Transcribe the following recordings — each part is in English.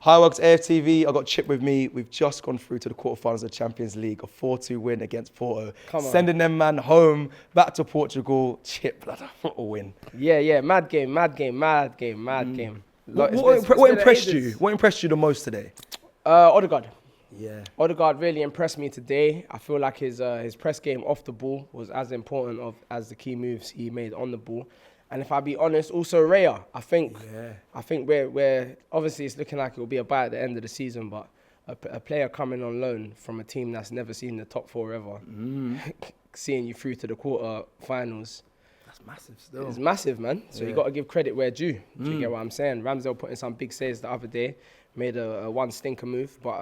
Hi, welcome to AFTV. I got Chip with me. We've just gone through to the quarterfinals of the Champions League, a 4-2 win against Porto. Sending them man home, back to Portugal. Chip, what a win. Yeah, mad game. What impressed you? What impressed you the most today? Odegaard. Yeah. Odegaard really impressed me today. I feel like his press game off the ball was as important as the key moves he made on the ball. And if I be honest, also Raya. I think we're obviously it's looking like it will be a buy at the end of the season, but a player coming on loan from a team that's never seen the top four ever, seeing you through to the quarter-finals. That's massive still. It's massive, man. So you got to give credit where due. Do you get what I'm saying? Ramsdale put in some big saves the other day, made a one stinker move, but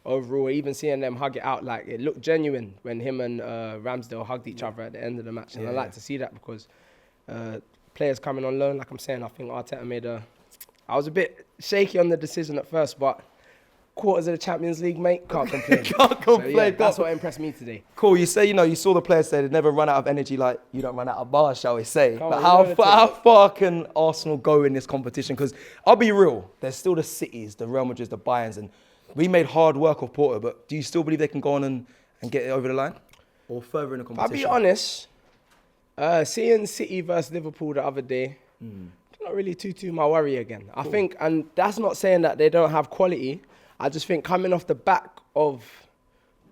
overall, even seeing them hug it out, like it looked genuine when him and Ramsdale hugged each other at the end of the match, and I like to see that because players coming on loan, like I'm saying, I think Arteta I was a bit shaky on the decision at first, but quarters of the Champions League, mate, can't complain. Can't complain. So, yeah, that's what impressed me today. Cool. You say, you saw the players say they never run out of energy like you don't run out of bars, shall we say. Come but on, how far can Arsenal go in this competition? Because I'll be real, there's still the Cities, the Real Madrids, the Bayerns, and we made hard work of Porto, but do you still believe they can go on and get it over the line? Or further in the competition? I'll be honest, seeing City versus Liverpool the other day, not really too my worry again. Cool. I think, and that's not saying that they don't have quality. I just think coming off the back of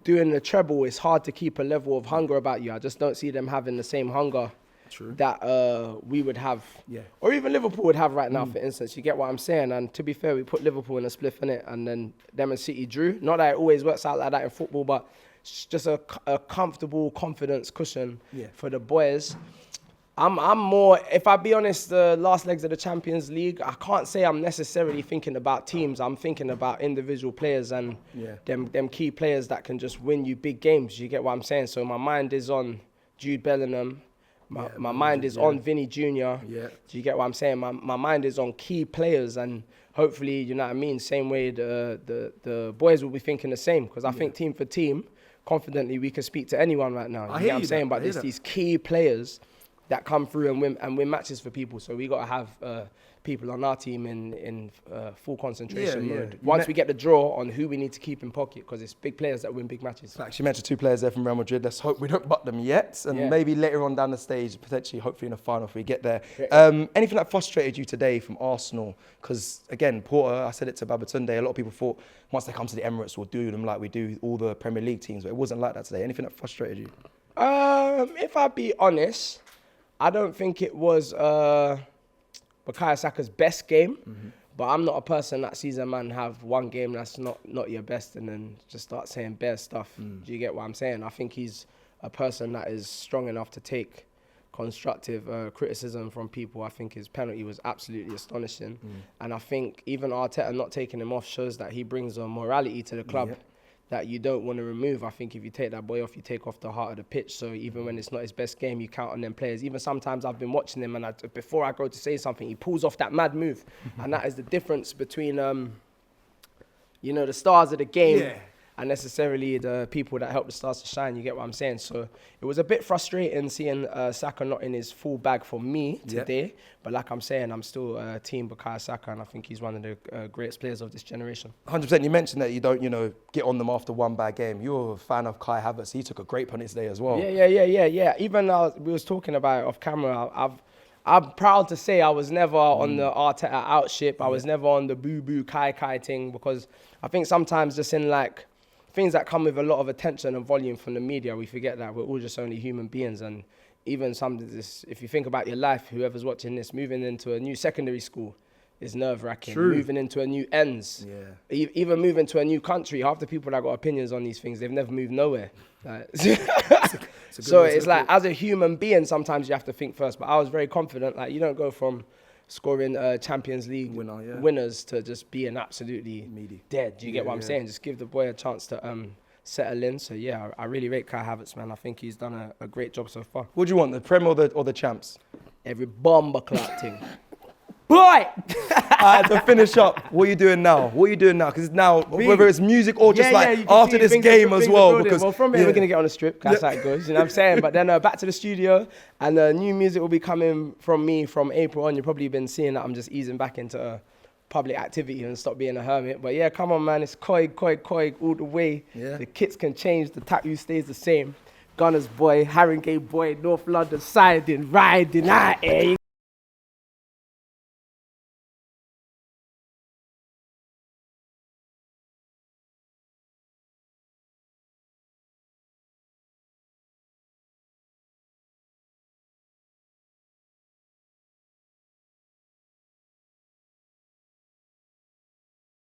doing the treble, it's hard to keep a level of hunger about you. I just don't see them having the same hunger that we would have, or even Liverpool would have right now, for instance. You get what I'm saying? And to be fair, we put Liverpool in a spliff in it, and then them and City drew. Not that it always works out like that in football, but it's just a comfortable confidence cushion for the boys. I'm more, if I be honest, the last legs of the Champions League, I can't say I'm necessarily thinking about teams. I'm thinking about individual players and them key players that can just win you big games. You get what I'm saying? So my mind is on Jude Bellingham. My mind is on Vinny Jr. Do you get what I'm saying? My mind is on key players, and hopefully, you know what I mean, same way the boys will be thinking the same, because I think team for team, confidently we can speak to anyone right now. You get what I'm saying? But there's these key players that come through and win matches for people. So we got to have people on our team in full concentration mode. Once we get the draw on who we need to keep in pocket, because it's big players that win big matches. Actually, you mentioned two players there from Real Madrid. Let's hope we don't butt them yet, and maybe later on down the stage, potentially, hopefully in the final if we get there. Anything that frustrated you today from Arsenal? Because again, Porto, I said it to Babatunde, a lot of people thought once they come to the Emirates, we'll do them like we do all the Premier League teams, but it wasn't like that today. Anything that frustrated you? If I be honest, I don't think it was Bukayo Saka's best game, but I'm not a person that sees a man have one game that's not your best and then just start saying bare stuff. Do you get what I'm saying? I think he's a person that is strong enough to take constructive criticism from people. I think his penalty was absolutely astonishing. And I think even Arteta not taking him off shows that he brings a morality to the club that you don't want to remove. I think if you take that boy off, you take off the heart of the pitch. So even when it's not his best game, you count on them players. Even sometimes I've been watching him, and before I go to say something, he pulls off that mad move. And that is the difference between, the stars of the game and necessarily the people that help the stars to shine. You get what I'm saying? So it was a bit frustrating seeing Saka not in his full bag for me today. But like I'm saying, I'm still team Bukayo Saka, and I think he's one of the greatest players of this generation. 100%. You mentioned that you don't, get on them after one bad game. You're a fan of Kai Havertz. He took a great penalty today as well. Yeah. Even we was talking about it off camera. I'm proud to say I was never on the Arteta out ship. I was never on the boo-boo Kai thing, because I think sometimes just in like things that come with a lot of attention and volume from the media, we forget that we're all just only human beings. And even if you think about your life, whoever's watching this, moving into a new secondary school is nerve-wracking. Moving into a new ends. Even moving to a new country, half the people that got opinions on these things, they've never moved nowhere. So it's like, as a human being, sometimes you have to think first. But I was very confident. Like, you don't go from scoring Champions League winners to just being absolutely dead. Do you get what I'm saying? Just give the boy a chance to settle in. So yeah, I really rate Kai Havertz, man. I think he's done a great job so far. What do you want, the Prem or the champs? Every Bloodclart thing. Boy! To finish up, what are you doing now? Because now, whether it's music or just after this game as well. Because from here, we're going to get on a strip. That's how it goes. You know what I'm saying? But then back to the studio, and new music will be coming from me from April on. You've probably been seeing that I'm just easing back into public activity and stop being a hermit. But yeah, come on, man. It's Koi all the way. Yeah. The kits can change. The tattoo stays the same. Gunners boy, Haringey boy, North London siding, riding out here.